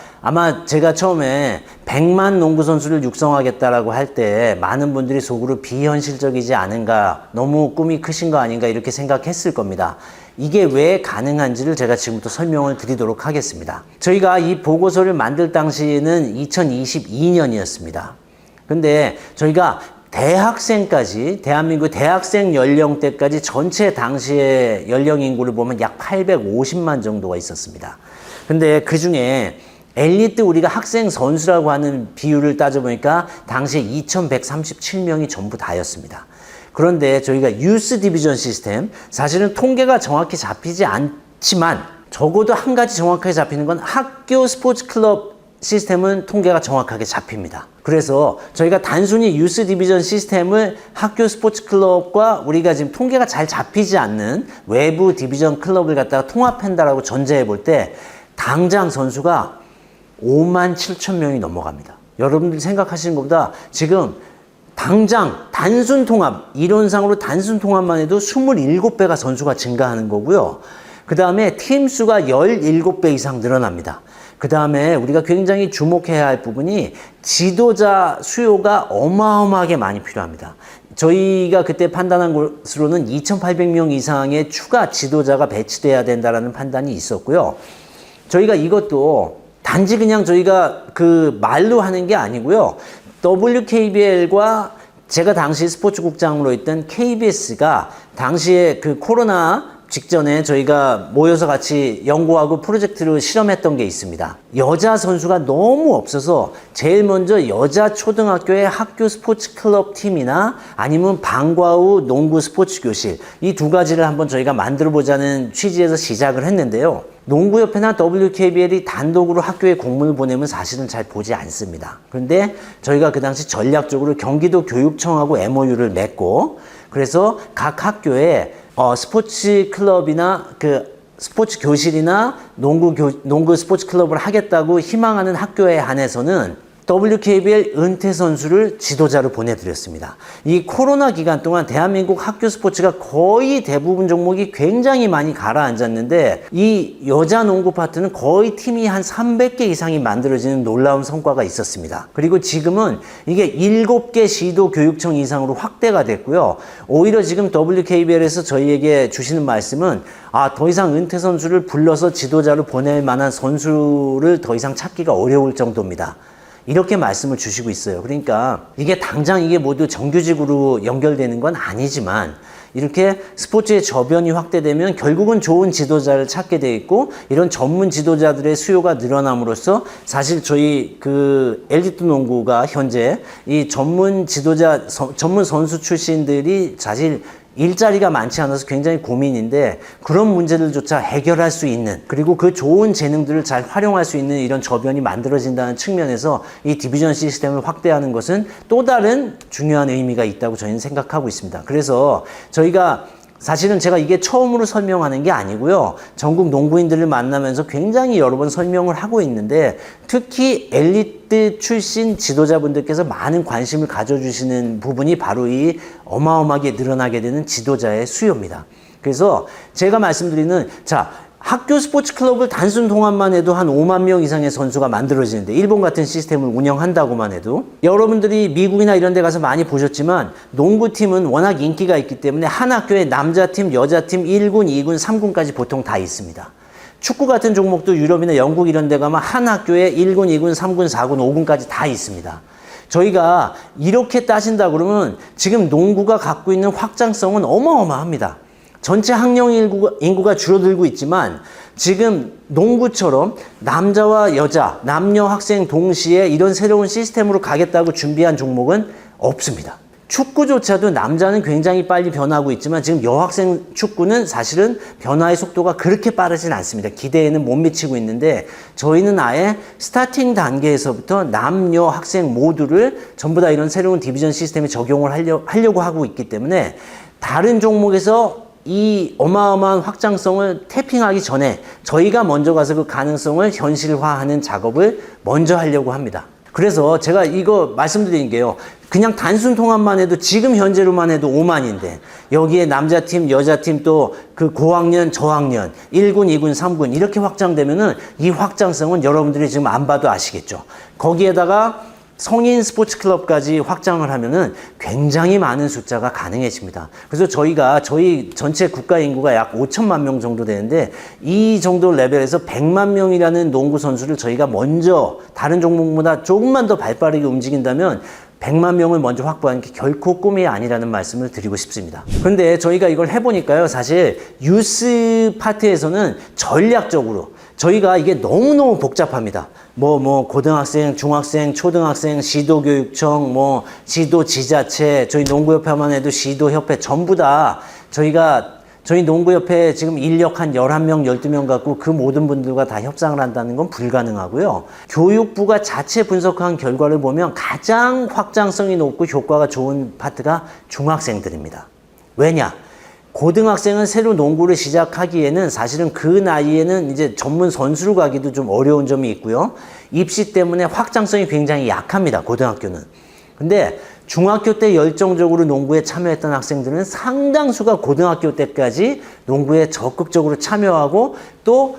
처음에 100만 농구 선수를 육성하겠다라고 할 때 많은 분들이 속으로 비현실적이지 않은가, 너무 꿈이 크신 거 아닌가 이렇게 생각했을 겁니다. 이게 왜 가능한지를 제가 지금부터 설명을 드리도록 하겠습니다. 저희가 이 보고서를 만들 당시에는 2022년이었습니다. 근데 저희가 대학생까지, 대한민국 대학생 연령대까지 전체 당시의 연령 인구를 보면 약 850만 정도가 있었습니다. 근데 그 중에 엘리트 우리가 학생 선수라고 하는 비율을 따져보니까 당시에 2137명이 전부 다였습니다. 그런데 저희가 유스 디비전 시스템, 사실은 통계가 정확히 잡히지 않지만 적어도 한 가지 정확하게 잡히는 건 학교 스포츠 클럽 시스템은 통계가 정확하게 잡힙니다. 그래서 저희가 단순히 유스 디비전 시스템을 학교 스포츠 클럽과 우리가 지금 통계가 잘 잡히지 않는 외부 디비전 클럽을 갖다가 통합한다라고 전제해 볼 때 당장 선수가 5만 7천 명이 넘어갑니다. 여러분들이 생각하시는 것보다 지금 당장 단순 통합, 이론상으로 단순 통합만 해도 27배가 선수가 증가하는 거고요. 그 다음에 팀 수가 17배 이상 늘어납니다. 그 다음에 우리가 굉장히 주목해야 할 부분이 지도자 수요가 어마어마하게 많이 필요합니다. 저희가 그때 판단한 것으로는 2,800명 이상의 추가 지도자가 배치돼야 된다라는 판단이 있었고요. 저희가 이것도 단지 그냥 저희가 그 말로 하는 게 아니고요. WKBL과 제가 당시 스포츠국장으로 있던 KBS가 당시에 그 코로나 직전에 저희가 모여서 같이 연구하고 프로젝트를 실험했던 게 있습니다. 여자 선수가 너무 없어서 제일 먼저 여자 초등학교의 학교 스포츠 클럽 팀이나 아니면 방과 후 농구 스포츠 교실, 이 두 가지를 한번 저희가 만들어 보자는 취지에서 시작을 했는데요. 농구협회나 WKBL이 단독으로 학교에 공문을 보내면 사실은 잘 보지 않습니다. 그런데 저희가 그 당시 전략적으로 경기도 교육청하고 MOU를 맺고, 그래서 각 학교에 스포츠 클럽이나 그 스포츠 교실이나 농구 스포츠 클럽을 하겠다고 희망하는 학교에 한해서는 WKBL 은퇴 선수를 지도자로 보내드렸습니다. 이 코로나 기간 동안 대한민국 학교 스포츠가 거의 대부분 종목이 굉장히 많이 가라앉았는데 이 여자 농구 파트는 거의 팀이 한 300개 이상이 만들어지는 놀라운 성과가 있었습니다. 그리고 지금은 이게 7개 시도 교육청 이상으로 확대가 됐고요. 오히려 지금 WKBL에서 저희에게 주시는 말씀은 더 이상 은퇴 선수를 불러서 지도자로 보낼 만한 선수를 더 이상 찾기가 어려울 정도입니다. 이렇게 말씀을 주시고 있어요. 그러니까 이게 당장 이게 모두 정규직으로 연결되는 건 아니지만 이렇게 스포츠의 저변이 확대되면 결국은 좋은 지도자를 찾게 돼 있고, 이런 전문 지도자들의 수요가 늘어남으로써 사실 저희 그 엘리트 농구가 현재 이 전문 지도자, 전문 선수 출신들이 사실 일자리가 많지 않아서 굉장히 고민인데, 그런 문제들조차 해결할 수 있는, 그리고 그 좋은 재능들을 잘 활용할 수 있는 이런 저변이 만들어진다는 측면에서 이 디비전 시스템을 확대하는 것은 또 다른 중요한 의미가 있다고 저희는 생각하고 있습니다. 그래서 저희가 사실은 제가 이게 처음으로 설명하는 게 아니고요. 전국 농구인들을 만나면서 굉장히 여러 번 설명을 하고 있는데, 특히 엘리트 출신 지도자분들께서 많은 관심을 가져주시는 부분이 바로 이 어마어마하게 늘어나게 되는 지도자의 수요입니다. 그래서 제가 말씀드리는, 학교 스포츠 클럽을 단순 통합만 해도 한 5만 명 이상의 선수가 만들어지는데, 일본 같은 시스템을 운영한다고만 해도, 여러분들이 미국이나 이런 데 가서 많이 보셨지만 농구팀은 워낙 인기가 있기 때문에 한 학교에 남자팀, 여자팀 1군, 2군, 3군까지 보통 다 있습니다. 축구 같은 종목도 유럽이나 영국 이런 데 가면 한 학교에 1군, 2군, 3군, 4군, 5군까지 다 있습니다. 저희가 이렇게 따진다 그러면 지금 농구가 갖고 있는 확장성은 어마어마합니다. 전체 학령 인구가 줄어들고 있지만 지금 농구처럼 남자와 여자, 남녀 학생 동시에 이런 새로운 시스템으로 가겠다고 준비한 종목은 없습니다. 축구조차도 남자는 굉장히 빨리 변하고 있지만 지금 여학생 축구는 사실은 변화의 속도가 그렇게 빠르진 않습니다. 기대에는 못 미치고 있는데, 저희는 아예 스타팅 단계에서부터 남녀 학생 모두를 전부 다 이런 새로운 디비전 시스템에 적용을 하려고 하고 있기 때문에 다른 종목에서 이 어마어마한 확장성을 태핑하기 전에 저희가 먼저 가서 그 가능성을 현실화하는 작업을 먼저 하려고 합니다. 그래서 제가 이거 말씀드리는 게요, 그냥 단순 통합만 해도 지금 현재로만 해도 5만인데 여기에 남자팀, 여자팀 또 그 고학년, 저학년 1군, 2군, 3군 이렇게 확장되면은 이 확장성은 여러분들이 지금 안 봐도 아시겠죠. 거기에다가 성인 스포츠 클럽까지 확장을 하면은 굉장히 많은 숫자가 가능해집니다. 그래서 저희 전체 국가 인구가 약 5천만 명 정도 되는데, 이 정도 레벨에서 100만 명이라는 농구 선수를 저희가 먼저 다른 종목보다 조금만 더 발빠르게 움직인다면 100만 명을 먼저 확보하는 게 결코 꿈이 아니라는 말씀을 드리고 싶습니다. 그런데 저희가 이걸 해보니까요, 사실 유스 파트에서는 전략적으로 저희가 이게 너무너무 복잡합니다. 고등학생, 중학생, 초등학생, 시도교육청, 시도지자체, 저희 농구협회만 해도 시도협회 전부 다 저희 농구협회 지금 인력 한 11명, 12명 갖고 그 모든 분들과 다 협상을 한다는 건 불가능하고요. 교육부가 자체 분석한 결과를 보면 가장 확장성이 높고 효과가 좋은 파트가 중학생들입니다. 왜냐? 고등학생은 새로 농구를 시작하기에는 사실은 그 나이에는 이제 전문 선수로 가기도 좀 어려운 점이 있고요. 입시 때문에 확장성이 굉장히 약합니다, 고등학교는. 근데 중학교 때 열정적으로 농구에 참여했던 학생들은 상당수가 고등학교 때까지 농구에 적극적으로 참여하고 또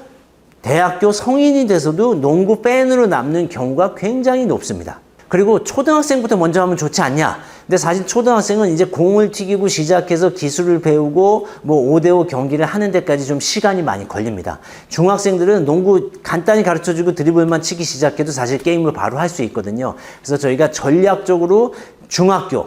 대학교 성인이 돼서도 농구 팬으로 남는 경우가 굉장히 높습니다. 그리고 초등학생부터 먼저 하면 좋지 않냐? 근데 사실 초등학생은 이제 공을 튀기고 시작해서 기술을 배우고 5대5 경기를 하는 데까지 좀 시간이 많이 걸립니다. 중학생들은 농구 간단히 가르쳐주고 드리블만 치기 시작해도 사실 게임을 바로 할 수 있거든요. 그래서 저희가 전략적으로 중학교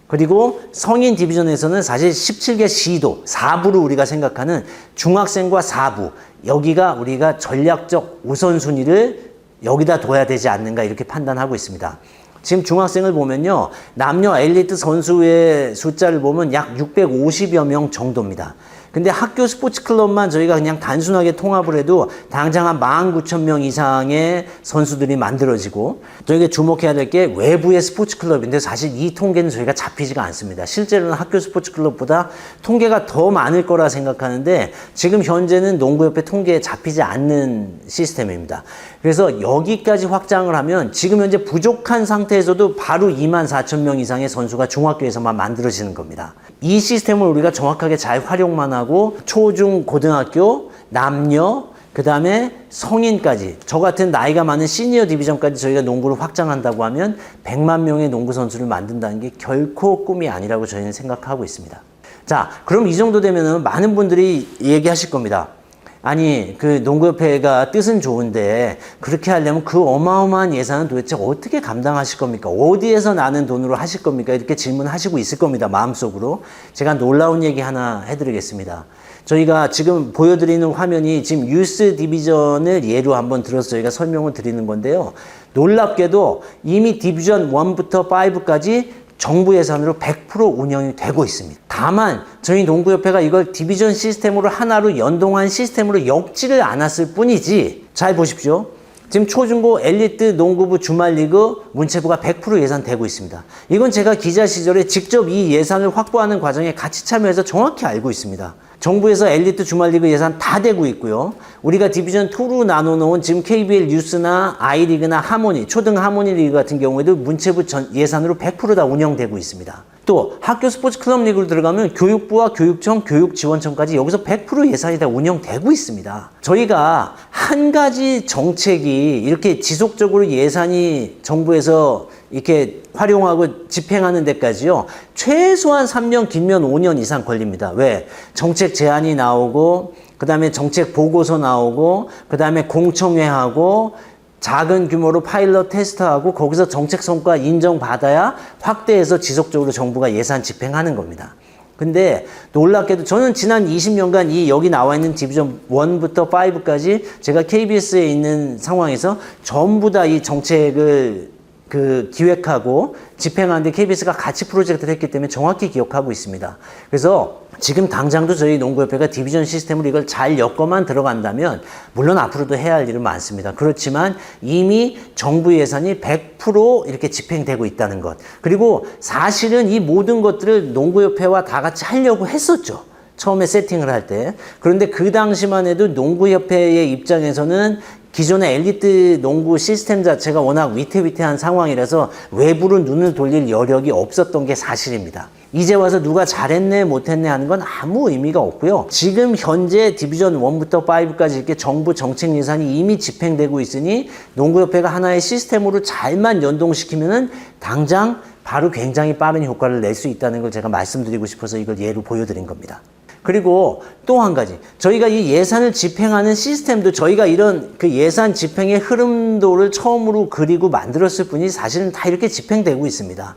그리고 성인 디비전에서는 사실 17개 시도 4부로 우리가 생각하는 중학생과 4부, 여기가 우리가 전략적 우선순위를 여기다 둬야 되지 않는가 이렇게 판단하고 있습니다. 지금 중학생을 보면요, 남녀 엘리트 선수의 숫자를 보면 약 650여 명 정도입니다. 근데 학교 스포츠 클럽만 저희가 그냥 단순하게 통합을 해도 당장 한 19,000명 이상의 선수들이 만들어지고, 저희가 주목해야 될 게 외부의 스포츠 클럽인데 사실 이 통계는 저희가 잡히지가 않습니다. 실제로는 학교 스포츠 클럽보다 통계가 더 많을 거라 생각하는데 지금 현재는 농구협회 통계에 잡히지 않는 시스템입니다. 그래서 여기까지 확장을 하면 지금 현재 부족한 상태에서도 바로 24,000명 이상의 선수가 중학교에서만 만들어지는 겁니다. 이 시스템을 우리가 정확하게 잘 활용만 하고 초, 중, 고등학교, 남녀, 그 다음에 성인까지, 저 같은 나이가 많은 시니어 디비전까지 저희가 농구를 확장한다고 하면 100만 명의 농구 선수를 만든다는 게 결코 꿈이 아니라고 저희는 생각하고 있습니다. 자, 그럼 이 정도 되면은 많은 분들이 얘기하실 겁니다. 아니, 그 농구협회가 뜻은 좋은데 그렇게 하려면 그 어마어마한 예산은 도대체 어떻게 감당하실 겁니까? 어디에서 나는 돈으로 하실 겁니까? 이렇게 질문하시고 있을 겁니다, 마음속으로. 제가 놀라운 얘기 하나 해드리겠습니다. 저희가 지금 보여드리는 화면이 지금 유스 디비전을 예로 한번 들어서 저희가 설명을 드리는 건데요. 놀랍게도 이미 디비전 1부터 5까지 정부 예산으로 100% 운영이 되고 있습니다. 다만 저희 농구협회가 이걸 디비전 시스템으로 하나로 연동한 시스템으로 엮지를 않았을 뿐이지, 잘 보십시오. 지금 초중고 엘리트 농구부 주말리그 문체부가 100% 예산되고 있습니다. 이건 제가 기자 시절에 직접 이 예산을 확보하는 과정에 같이 참여해서 정확히 알고 있습니다. 정부에서 엘리트 주말리그 예산 다 되고 있고요. 우리가 디비전 2로 나눠놓은 지금 KBL 유스나 아이리그나 하모니, 초등 하모니 리그 같은 경우에도 문체부 예산으로 100% 다 운영되고 있습니다. 또 학교 스포츠 클럽 리그로 들어가면 교육부와 교육청, 교육지원청까지 여기서 100% 예산이 다 운영되고 있습니다. 저희가 한 가지 정책이 이렇게 지속적으로 예산이 정부에서 이렇게 활용하고 집행하는 데까지요, 최소한 3년, 길면 5년 이상 걸립니다. 왜? 정책 제안이 나오고, 그 다음에 정책 보고서 나오고, 그 다음에 공청회하고, 작은 규모로 파일럿 테스트하고, 거기서 정책 성과 인정받아야 확대해서 지속적으로 정부가 예산 집행하는 겁니다. 근데 놀랍게도 저는 지난 20년간 이 여기 나와 있는 디비전 1부터 5까지 제가 KBS에 있는 상황에서 전부 다 이 정책을 기획하고 집행하는데 KBS가 같이 프로젝트를 했기 때문에 정확히 기억하고 있습니다. 그래서 지금 당장도 저희 농구협회가 디비전 시스템으로 이걸 잘 엮어만 들어간다면, 물론 앞으로도 해야 할 일은 많습니다. 그렇지만 이미 정부 예산이 100% 이렇게 집행되고 있다는 것. 그리고 사실은 이 모든 것들을 농구협회와 다 같이 하려고 했었죠. 처음에 세팅을 할 때. 그런데 그 당시만 해도 농구협회의 입장에서는 기존의 엘리트 농구 시스템 자체가 워낙 위태위태한 상황이라서 외부로 눈을 돌릴 여력이 없었던 게 사실입니다. 이제 와서 누가 잘했네 못했네 하는 건 아무 의미가 없고요. 지금 현재 디비전 1부터 5까지 이렇게 정부 정책 예산이 이미 집행되고 있으니 농구협회가 하나의 시스템으로 잘만 연동시키면은 당장 바로 굉장히 빠른 효과를 낼 수 있다는 걸 제가 말씀드리고 싶어서 이걸 예로 보여드린 겁니다. 그리고 또 한 가지, 저희가 이 예산을 집행하는 시스템도 저희가 이런 그 예산 집행의 흐름도를 처음으로 그리고 만들었을 뿐이 사실은 다 이렇게 집행되고 있습니다.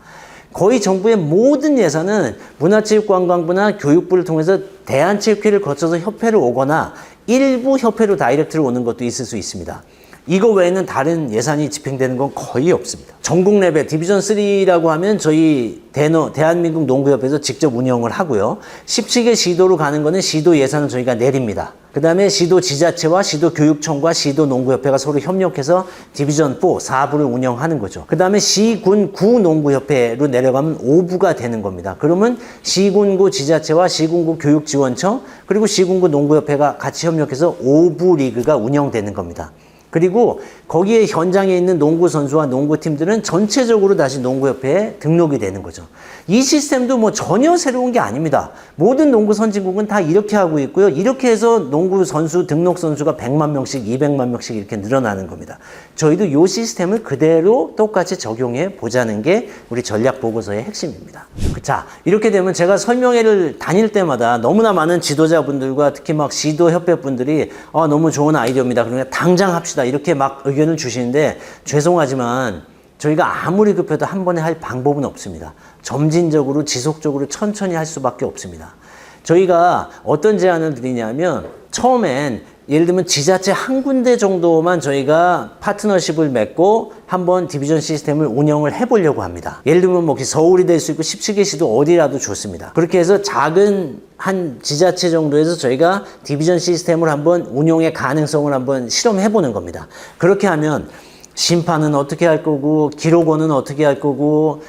거의 정부의 모든 예산은 문화체육관광부나 교육부를 통해서 대한체육회를 거쳐서 협회로 오거나 일부 협회로 다이렉트로 오는 것도 있을 수 있습니다. 이거 외에는 다른 예산이 집행되는 건 거의 없습니다. 전국 레벨 디비전 3라고 하면 저희 대한민국 농구협회에서 직접 운영을 하고요. 17개 시도로 가는 거는 시도 예산을 저희가 내립니다. 그 다음에 시도 지자체와 시도 교육청과 시도 농구협회가 서로 협력해서 디비전 4, 4부를 운영하는 거죠. 그 다음에 시, 군, 구 농구협회로 내려가면 5부가 되는 겁니다. 그러면 시군구 지자체와 시군구 교육지원청 그리고 시군구 농구협회가 같이 협력해서 5부 리그가 운영되는 겁니다. 그리고 거기에 현장에 있는 농구 선수와 농구팀들은 전체적으로 다시 농구협회에 등록이 되는 거죠. 이 시스템도 뭐 전혀 새로운 게 아닙니다. 모든 농구 선진국은 다 이렇게 하고 있고요. 이렇게 해서 농구 선수 등록 선수가 100만 명씩, 200만 명씩 이렇게 늘어나는 겁니다. 저희도 이 시스템을 그대로 똑같이 적용해 보자는 게 우리 전략 보고서의 핵심입니다. 자, 이렇게 되면 제가 설명회를 다닐 때마다 너무나 많은 지도자분들과 특히 막 시도협회 분들이 너무 좋은 아이디어입니다. 그러니까 당장 합시다. 이렇게 막 의견을 주시는데 죄송하지만 저희가 아무리 급해도 한 번에 할 방법은 없습니다. 점진적으로 지속적으로 천천히 할 수밖에 없습니다. 저희가 어떤 제안을 드리냐면 처음엔 예를 들면 지자체 한 군데 정도만 저희가 파트너십을 맺고 한번 디비전 시스템을 운영을 해보려고 합니다. 예를 들면 뭐 서울이 될 수 있고 17개 시도 어디라도 좋습니다. 그렇게 해서 작은 한 지자체 정도에서 저희가 디비전 시스템을 한번 운용의 가능성을 한번 실험해보는 겁니다. 그렇게 하면 심판은 어떻게 할 거고 기록원은 어떻게 할 거고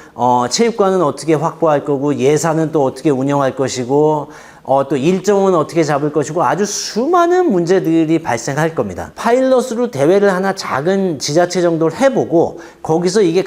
체육관은 어떻게 확보할 거고 예산은 또 어떻게 운영할 것이고 또 일정은 어떻게 잡을 것이고 아주 수많은 문제들이 발생할 겁니다. 파일럿으로 대회를 하나 작은 지자체 정도를 해보고 거기서 이게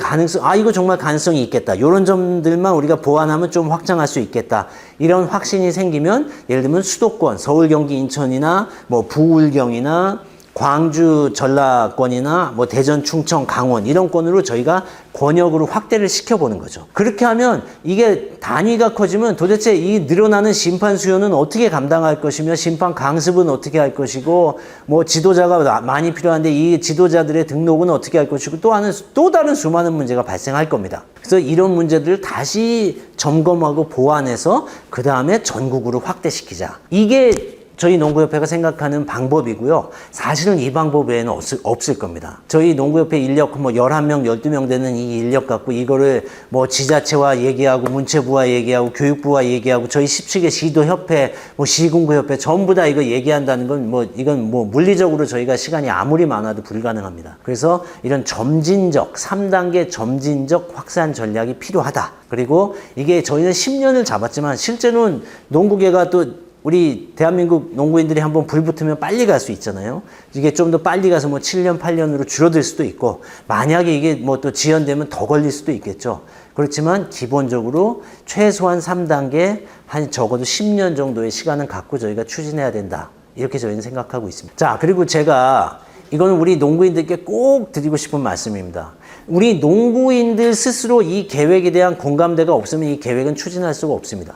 이거 정말 가능성이 있겠다. 이런 점들만 우리가 보완하면 좀 확장할 수 있겠다. 이런 확신이 생기면 예를 들면 수도권, 서울, 경기, 인천이나 뭐 부울경이나 광주, 전라권이나 뭐 대전, 충청, 강원 이런 권으로 저희가 권역으로 확대를 시켜보는 거죠. 그렇게 하면 이게 단위가 커지면 도대체 이 늘어나는 심판 수요는 어떻게 감당할 것이며 심판 강습은 어떻게 할 것이고 뭐 지도자가 많이 필요한데 이 지도자들의 등록은 어떻게 할 것이고 또 다른 수많은 문제가 발생할 겁니다. 그래서 이런 문제들을 다시 점검하고 보완해서 그 다음에 전국으로 확대시키자. 이게 저희 농구협회가 생각하는 방법이고요. 사실은 이 방법 외에는 없을 겁니다. 저희 농구협회 인력 11명, 12명 되는 이 인력 갖고 이거를 뭐 지자체와 얘기하고 문체부와 얘기하고 교육부와 얘기하고 저희 17개 시도협회, 시군구협회 전부 다 이거 얘기한다는 건 이건 물리적으로 저희가 시간이 아무리 많아도 불가능합니다. 그래서 이런 3단계 점진적 확산 전략이 필요하다. 그리고 이게 저희는 10년을 잡았지만 실제로는 농구계가 또 우리 대한민국 농구인들이 한번 불 붙으면 빨리 갈 수 있잖아요. 이게 좀 더 빨리 가서 7년, 8년으로 줄어들 수도 있고, 만약에 이게 또 지연되면 더 걸릴 수도 있겠죠. 그렇지만 기본적으로 최소한 3단계, 한 적어도 10년 정도의 시간은 갖고 저희가 추진해야 된다. 이렇게 저희는 생각하고 있습니다. 자, 그리고 제가 이거는 우리 농구인들께 꼭 드리고 싶은 말씀입니다. 우리 농구인들 스스로 이 계획에 대한 공감대가 없으면 이 계획은 추진할 수가 없습니다.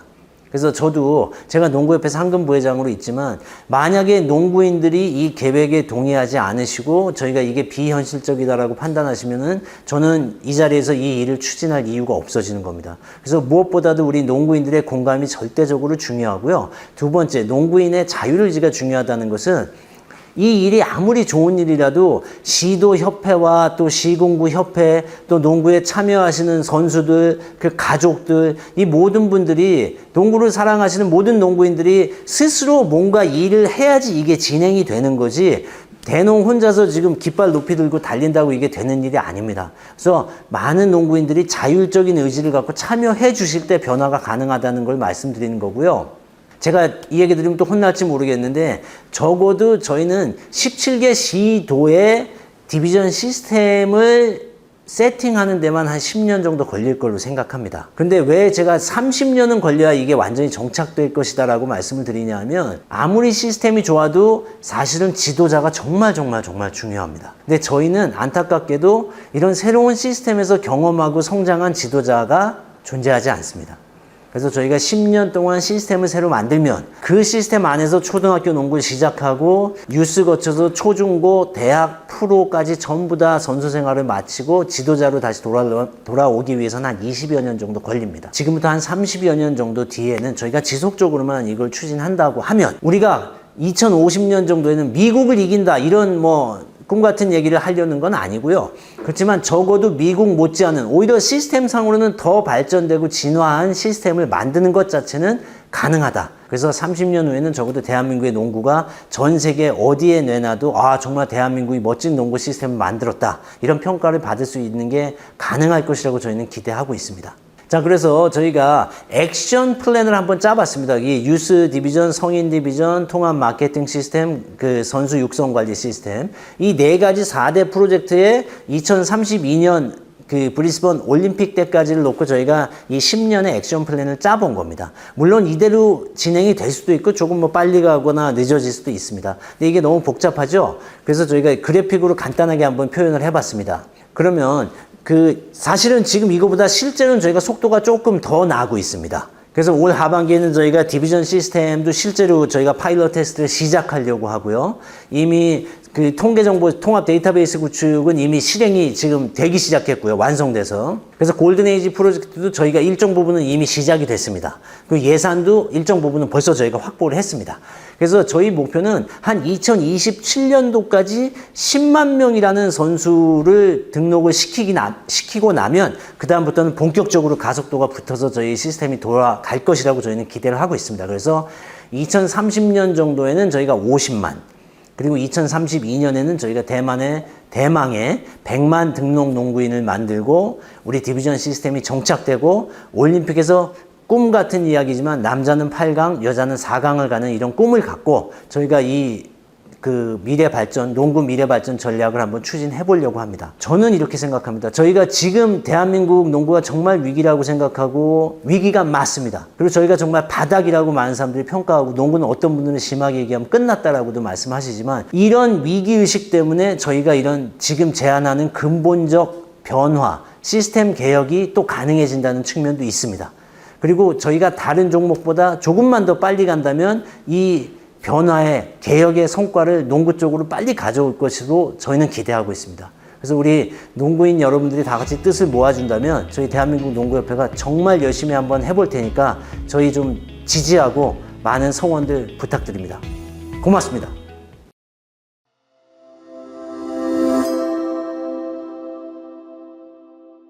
그래서 저도 제가 농구협회 상금 부회장으로 있지만 만약에 농구인들이 이 계획에 동의하지 않으시고 저희가 이게 비현실적이다라고 판단하시면은 저는 이 자리에서 이 일을 추진할 이유가 없어지는 겁니다. 그래서 무엇보다도 우리 농구인들의 공감이 절대적으로 중요하고요. 두 번째, 농구인의 자율의지가 중요하다는 것은 이 일이 아무리 좋은 일이라도 시도협회와 또 시군구협회 또 농구에 참여하시는 선수들, 그 가족들, 이 모든 분들이 농구를 사랑하시는 모든 농구인들이 스스로 뭔가 일을 해야지 이게 진행이 되는 거지 대농 혼자서 지금 깃발 높이 들고 달린다고 이게 되는 일이 아닙니다. 그래서 많은 농구인들이 자율적인 의지를 갖고 참여해 주실 때 변화가 가능하다는 걸 말씀드리는 거고요. 제가 이 얘기 드리면 또 혼날지 모르겠는데 적어도 저희는 17개 시도의 디비전 시스템을 세팅하는 데만 한 10년 정도 걸릴 걸로 생각합니다. 근데 왜 제가 30년은 걸려야 이게 완전히 정착될 것이다 라고 말씀을 드리냐면 아무리 시스템이 좋아도 사실은 지도자가 정말 중요합니다. 근데 저희는 안타깝게도 이런 새로운 시스템에서 경험하고 성장한 지도자가 존재하지 않습니다. 그래서 저희가 10년 동안 시스템을 새로 만들면 그 시스템 안에서 초등학교 농구를 시작하고 유스 거쳐서 초중고, 대학, 프로까지 전부 다 선수 생활을 마치고 지도자로 다시 돌아오기 위해서는 한 20여 년 정도 걸립니다. 지금부터 한 30여 년 정도 뒤에는 저희가 지속적으로만 이걸 추진한다고 하면 우리가 2050년 정도에는 미국을 이긴다 이런 꿈 같은 얘기를 하려는 건 아니고요. 그렇지만 적어도 미국 못지않은 오히려 시스템상으로는 더 발전되고 진화한 시스템을 만드는 것 자체는 가능하다. 그래서 30년 후에는 적어도 대한민국의 농구가 전 세계 어디에 내놔도 정말 대한민국이 멋진 농구 시스템을 만들었다. 이런 평가를 받을 수 있는 게 가능할 것이라고 저희는 기대하고 있습니다. 자, 그래서 저희가 액션 플랜을 한번 짜봤습니다. 이 유스 디비전, 성인 디비전, 통합 마케팅 시스템, 그 선수 육성 관리 시스템. 이 네 가지 4대 프로젝트에 2032년 그 브리스번 올림픽 때까지를 놓고 저희가 이 10년의 액션 플랜을 짜본 겁니다. 물론 이대로 진행이 될 수도 있고 조금 빨리 가거나 늦어질 수도 있습니다. 근데 이게 너무 복잡하죠? 그래서 저희가 그래픽으로 간단하게 한번 표현을 해봤습니다. 그러면 사실은 지금 이거보다 실제로는 저희가 속도가 조금 더 나고 있습니다. 그래서 올 하반기에는 저희가 디비전 시스템도 실제로 저희가 파일럿 테스트를 시작하려고 하고요. 이미 그 통계정보 통합 데이터베이스 구축은 이미 실행이 지금 되기 시작했고요. 완성돼서. 그래서 골든에이지 프로젝트도 저희가 일정 부분은 이미 시작이 됐습니다. 그 예산도 일정 부분은 벌써 저희가 확보를 했습니다. 그래서 저희 목표는 한 2027년도까지 10만 명이라는 선수를 등록을 시키고 나면 그다음부터는 본격적으로 가속도가 붙어서 저희 시스템이 돌아갈 것이라고 저희는 기대를 하고 있습니다. 그래서 2030년 정도에는 저희가 50만, 그리고 2032년에는 저희가 대망의 100만 등록 농구인을 만들고 우리 디비전 시스템이 정착되고 올림픽에서 꿈 같은 이야기지만 남자는 8강, 여자는 4강을 가는 이런 꿈을 갖고 저희가 미래 발전, 농구 미래 발전 전략을 한번 추진해 보려고 합니다. 저는 이렇게 생각합니다. 저희가 지금 대한민국 농구가 정말 위기라고 생각하고 위기가 맞습니다. 그리고 저희가 정말 바닥이라고 많은 사람들이 평가하고 농구는 어떤 분들은 심하게 얘기하면 끝났다라고도 말씀하시지만 이런 위기의식 때문에 저희가 이런 지금 제안하는 근본적 변화, 시스템 개혁이 또 가능해진다는 측면도 있습니다. 그리고 저희가 다른 종목보다 조금만 더 빨리 간다면 이 변화의 개혁의 성과를 농구 쪽으로 빨리 가져올 것으로 저희는 기대하고 있습니다. 그래서 우리 농구인 여러분들이 다 같이 뜻을 모아준다면 저희 대한민국 농구협회가 정말 열심히 한번 해볼 테니까 저희 좀 지지하고 많은 성원들 부탁드립니다. 고맙습니다.